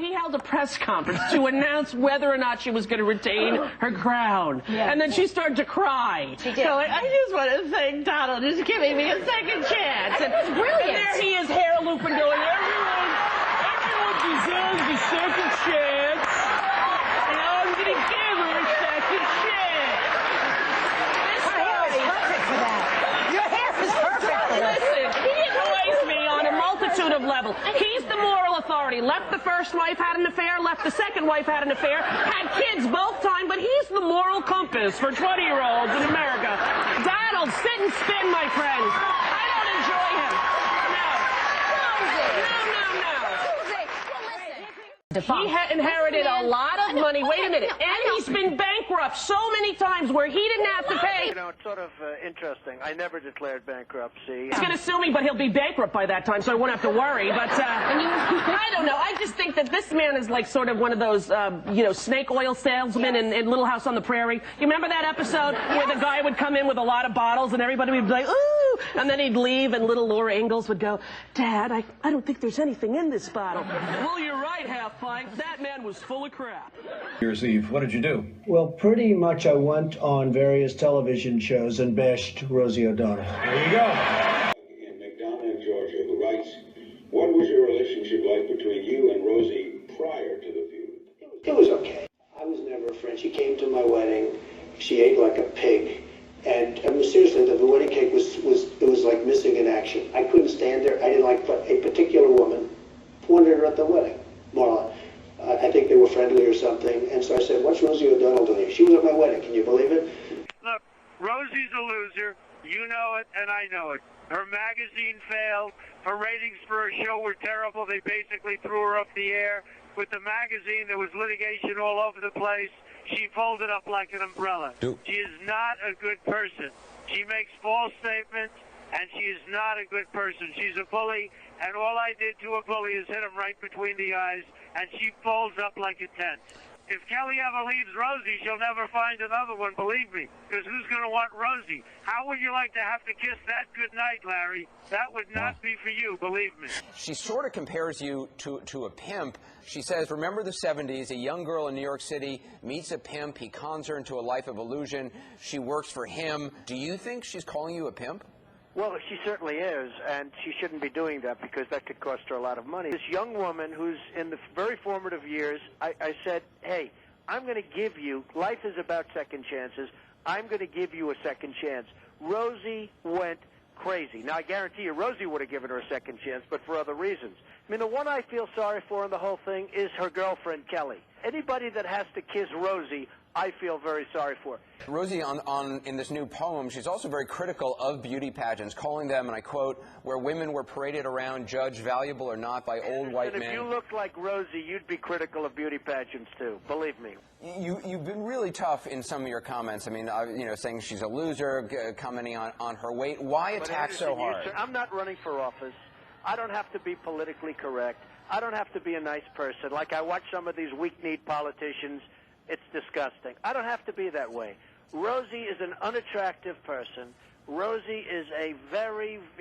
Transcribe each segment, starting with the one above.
He held a press conference to announce whether or not she was going to retain her crown. Yeah. And then she started to cry. She did. So I just want to thank Donald is giving me a second chance. And brilliant. And there he is, hair looping, going, everyone deserves a second chance. And I'm going to give her a second chance. Her hair is perfect for that. Your hair is perfect for that. Listen, he annoys me on a multitude of levels. He's the moral authority. Left the first wife, had an affair. Left the second wife, had an affair. Had kids both times, but he's the moral compass for 20-year-olds in America. Donald, sit and spin, my friends. I don't enjoy him. He inherited a lot of money. Wait a minute. And he's been bankrupt so many times where he didn't have to pay. You know, it's sort of interesting. I never declared bankruptcy. He's going to sue me, but he'll be bankrupt by that time, so I won't have to worry. But I don't know. I just think that this man is like sort of one of those, you know, snake oil salesmen in Little House on the Prairie. You remember that episode where the guy would come in with a lot of bottles and everybody would be like, ooh, and then he'd leave and little Laura Ingalls would go, Dad, I don't think there's anything in this bottle. Well, you're right, Half-Pint. That man was full of crap. New Year's Eve, what did you do? Well, pretty much I went on various television shows and bashed Rosie O'Donnell. There you go. In McDonough, Georgia, who writes, what was your relationship like between you and Rosie prior to the feud? It was okay. I was never a friend. She came to my wedding. She ate like a pig. And I mean, seriously, the wedding cake was like missing in action. I couldn't stand there. I didn't like a particular woman. Wanted her at the wedding. Marla. I think they were friendly or something. And so I said, what's Rosie O'Donnell doing? She was at my wedding. Can you believe it? Look, Rosie's a loser. You know it, and I know it. Her magazine failed. Her ratings for her show were terrible. They basically threw her up the air. With the magazine, there was litigation all over the place. She folded up like an umbrella. She is not a good person. She makes false statements, and she is not a good person. She's a bully, and all I did to a bully is hit him right between the eyes, and she folds up like a tent. If Kelly ever leaves Rosie, she'll never find another one, believe me, because who's going to want Rosie? How would you like to have to kiss that goodnight, Larry? That would not be for you, believe me. She sort of compares you to a pimp. She says, remember the 70s, a young girl in New York City meets a pimp. He cons her into a life of illusion. She works for him. Do you think she's calling you a pimp? Well, she certainly is, and she shouldn't be doing that because that could cost her a lot of money. This young woman who's in the very formative years, I said, hey, I'm going to give you, life is about second chances, I'm going to give you a second chance. Rosie went crazy. Now, I guarantee you Rosie would have given her a second chance, but for other reasons. I mean, the one I feel sorry for in the whole thing is her girlfriend, Kelly. Anybody that has to kiss Rosie, I feel very sorry for. Rosie, in this new poem, she's also very critical of beauty pageants, calling them, and I quote, where women were paraded around, judged valuable or not by old white men. If you looked like Rosie, you'd be critical of beauty pageants, too. Believe me. You've been really tough in some of your comments. I mean, you know, saying she's a loser, commenting on her weight. Why attack so hard? I'm not running for office. I don't have to be politically correct. I don't have to be a nice person. Like I watch some of these weak-kneed politicians. It's disgusting. I don't have to be that way. Rosie is an unattractive person. Rosie is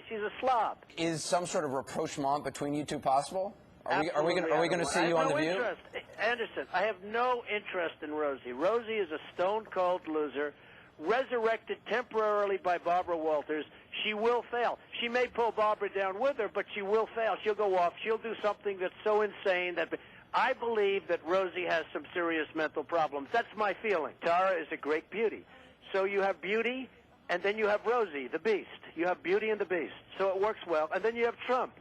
she's a slob. Is some sort of rapprochement between you two possible? Are we going to see you on The View? Interest. Anderson, I have no interest in Rosie. Rosie is a stone-cold loser, resurrected temporarily by Barbara Walters. She will fail. She may pull Barbara down with her, but she will fail. She'll go off. She'll do something that's so insane that... I believe that Rosie has some serious mental problems. That's my feeling. Tara is a great beauty. So you have beauty, and then you have Rosie, the beast. You have Beauty and the Beast. So it works well. And then you have Trump.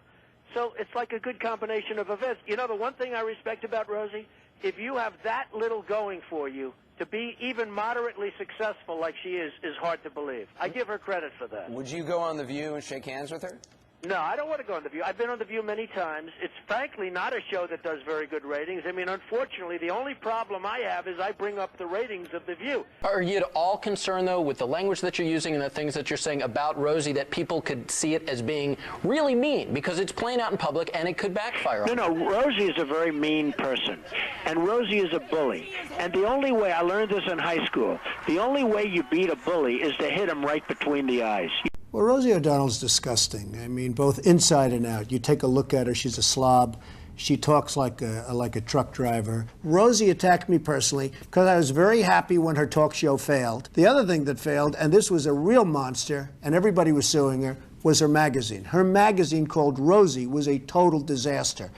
So it's like a good combination of events. You know, the one thing I respect about Rosie, if you have that little going for you, to be even moderately successful like she is hard to believe. I give her credit for that. Would you go on The View and shake hands with her? No, I don't want to go on The View. I've been on The View many times. It's frankly not a show that does very good ratings. I mean, unfortunately, the only problem I have is I bring up the ratings of The View. Are you at all concerned, though, with the language that you're using and the things that you're saying about Rosie, that people could see it as being really mean? Because it's playing out in public, and it could backfire. No, Rosie is a very mean person, and Rosie is a bully. And the only way, I learned this in high school, the only way you beat a bully is to hit him right between the eyes. Well, Rosie O'Donnell's disgusting. I mean, both inside and out. You take a look at her, she's a slob. She talks like a truck driver. Rosie attacked me personally because I was very happy when her talk show failed. The other thing that failed, and this was a real monster, and everybody was suing her, was her magazine. Her magazine called Rosie was a total disaster.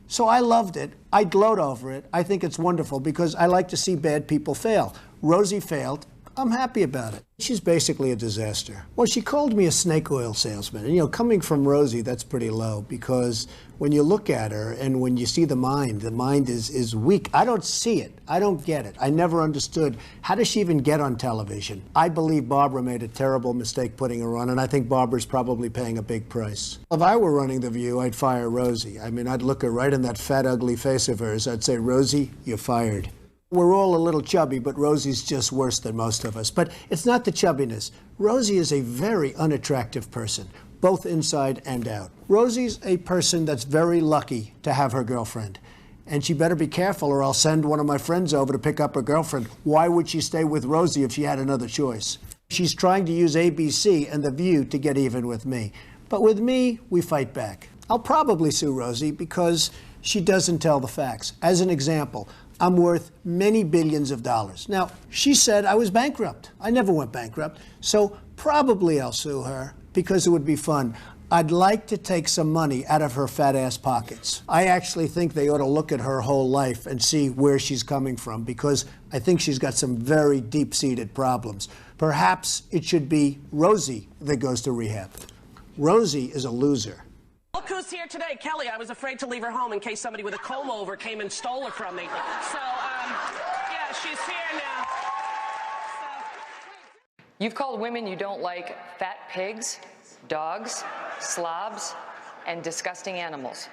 So I loved it. I gloat over it. I think it's wonderful because I like to see bad people fail. Rosie failed. I'm happy about it. She's basically a disaster. Well, she called me a snake oil salesman. And, you know, coming from Rosie, that's pretty low because when you look at her and when you see the mind is weak. I don't see it. I don't get it. I never understood. How does she even get on television? I believe Barbara made a terrible mistake putting her on, and I think Barbara's probably paying a big price. If I were running The View, I'd fire Rosie. I mean, I'd look her right in that fat, ugly face of hers. I'd say, Rosie, you're fired. We're all a little chubby, but Rosie's just worse than most of us. But it's not the chubbiness. Rosie is a very unattractive person, both inside and out. Rosie's a person that's very lucky to have her girlfriend. And she better be careful or I'll send one of my friends over to pick up her girlfriend. Why would she stay with Rosie if she had another choice? She's trying to use ABC and The View to get even with me. But with me, we fight back. I'll probably sue Rosie because she doesn't tell the facts. As an example, I'm worth many billions of dollars. Now, she said I was bankrupt. I never went bankrupt. So probably I'll sue her because it would be fun. I'd like to take some money out of her fat ass pockets. I actually think they ought to look at her whole life and see where she's coming from because I think she's got some very deep-seated problems. Perhaps it should be Rosie that goes to rehab. Rosie is a loser. Look who's here today. Kelly, I was afraid to leave her home in case somebody with a comb-over came and stole her from me. So, yeah, she's here now. You've called women you don't like fat pigs, dogs, slobs, and disgusting animals.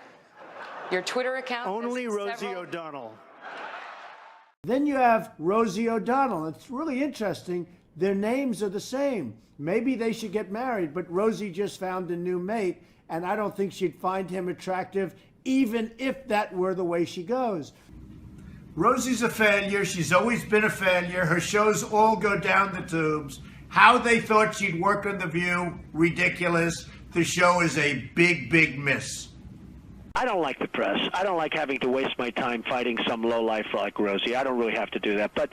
Your Twitter account... Only Rosie O'Donnell. Then you have Rosie O'Donnell. It's really interesting. Their names are the same. Maybe they should get married, but Rosie just found a new mate, and I don't think she'd find him attractive, even if that were the way she goes. Rosie's a failure. She's always been a failure. Her shows all go down the tubes. How they thought she'd work on The View, ridiculous. The show is a big, big miss. I don't like the press. I don't like having to waste my time fighting some lowlife like Rosie. I don't really have to do that. But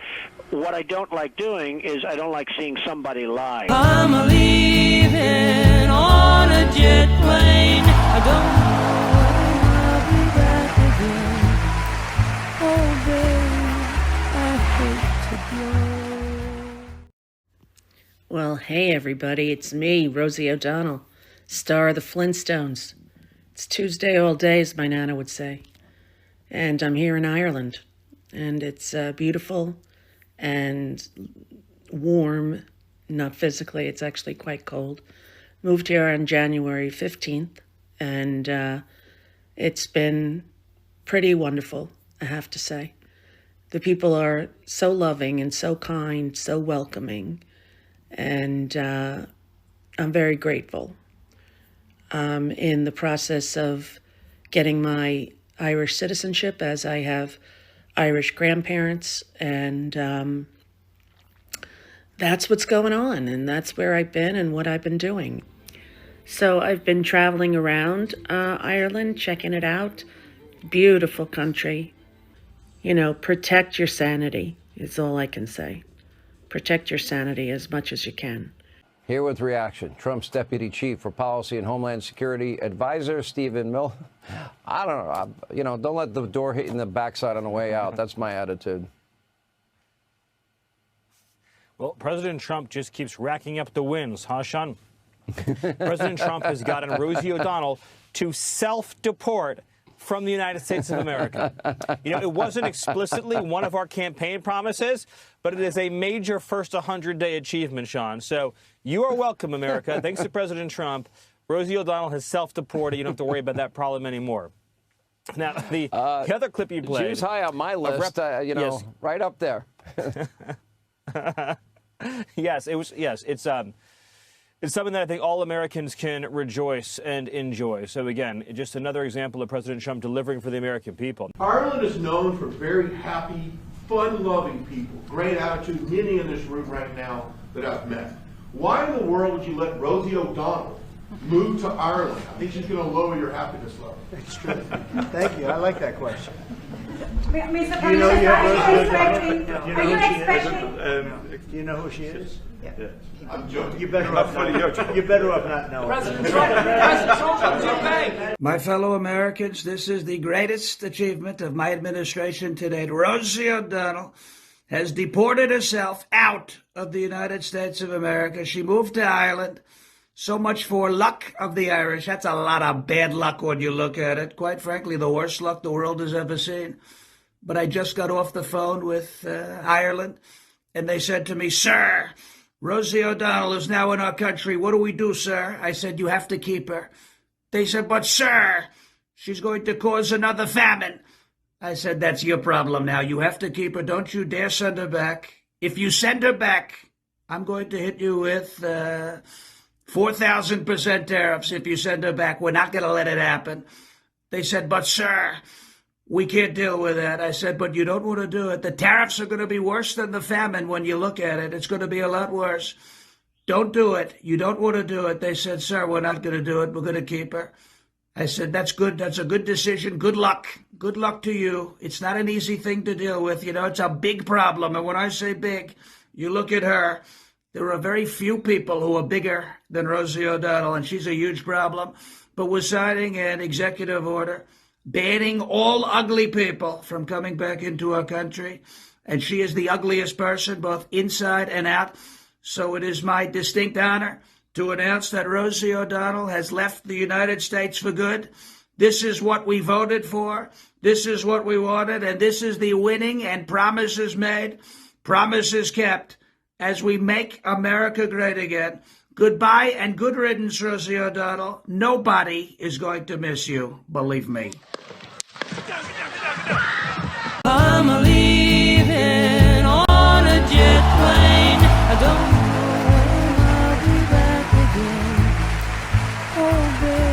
what I don't like doing is I don't like seeing somebody lie. I'm leaving on a jet plane. I don't know when I'll be back again. Oh, babe, I hate to go. Well, hey, everybody. It's me, Rosie O'Donnell, star of the Flintstones. It's Tuesday all day, as my Nana would say. And I'm here in Ireland. And it's beautiful and warm. Not physically, it's actually quite cold. Moved here on January 15th. And it's been pretty wonderful, I have to say. The people are so loving and so kind, so welcoming. And I'm very grateful. In the process of getting my Irish citizenship, as I have Irish grandparents, and that's what's going on, and that's where I've been and what I've been doing. So I've been traveling around Ireland, checking it out. Beautiful country. You know, protect your sanity is all I can say. Protect your sanity as much as you can. Here with reaction, Trump's Deputy Chief for Policy and Homeland Security Advisor, Stephen Miller. I don't know, you know, don't let the door hit you in the backside on the way out. That's my attitude. Well, President Trump just keeps racking up the wins, huh, Shawn? President Trump has gotten Rosie O'Donnell to self-deport from the United States of America. You know, it wasn't explicitly one of our campaign promises, but it is a major first 100-day achievement, Shawn. So you are welcome, America. Thanks to President Trump, Rosie O'Donnell has self-deported. You don't have to worry about that problem anymore. Now, the other clip you played... She was high on my list, you know, yes. Right up there. Yes, it was. Yes, it's something that I think all Americans can rejoice and enjoy. So again, just another example of President Trump delivering for the American people. Ireland is known for very happy, fun-loving people, great attitude, many in this room right now that I've met. Why in the world would you let Rosie O'Donnell move to Ireland. I think she's going to lower your happiness level. It's true. Thank you. I like that question. Mr. Do you know you have Rosie President, O'Donnell? are you expecting? Do you know who she is? Yeah. I'm joking. You're better off not knowing. President Trump, My fellow Americans, this is the greatest achievement of my administration to date. Rosie O'Donnell has deported herself out of the United States of America. She moved to Ireland. So much for luck of the Irish. That's a lot of bad luck when you look at it. Quite frankly, the worst luck the world has ever seen. But I just got off the phone with Ireland, and they said to me, "Sir, Rosie O'Donnell is now in our country. What do we do, sir?" I said, "You have to keep her." They said, "But, sir, she's going to cause another famine." I said, "That's your problem now. You have to keep her. Don't you dare send her back. If you send her back, I'm going to hit you with 4,000% tariffs if you send her back. We're not going to let it happen." They said, "But, sir, we can't deal with that." I said, "But you don't want to do it. The tariffs are going to be worse than the famine when you look at it. It's going to be a lot worse. Don't do it. You don't want to do it." They said, "Sir, we're not going to do it. We're going to keep her." I said, "That's good. That's a good decision. Good luck. Good luck to you. It's not an easy thing to deal with. You know, it's a big problem. And when I say big, you look at her. There are very few people who are bigger than Rosie O'Donnell, and she's a huge problem. But we're signing an executive order banning all ugly people from coming back into our country. And she is the ugliest person, both inside and out. So it is my distinct honor to announce that Rosie O'Donnell has left the United States for good. This is what we voted for. This is what we wanted. And this is the winning and promises made, promises kept, as we make America great again. Goodbye and good riddance, Rosie O'Donnell. Nobody is going to miss you, believe me. I'm leaving on a jet plane. I don't know when I'll be back again. Oh, baby.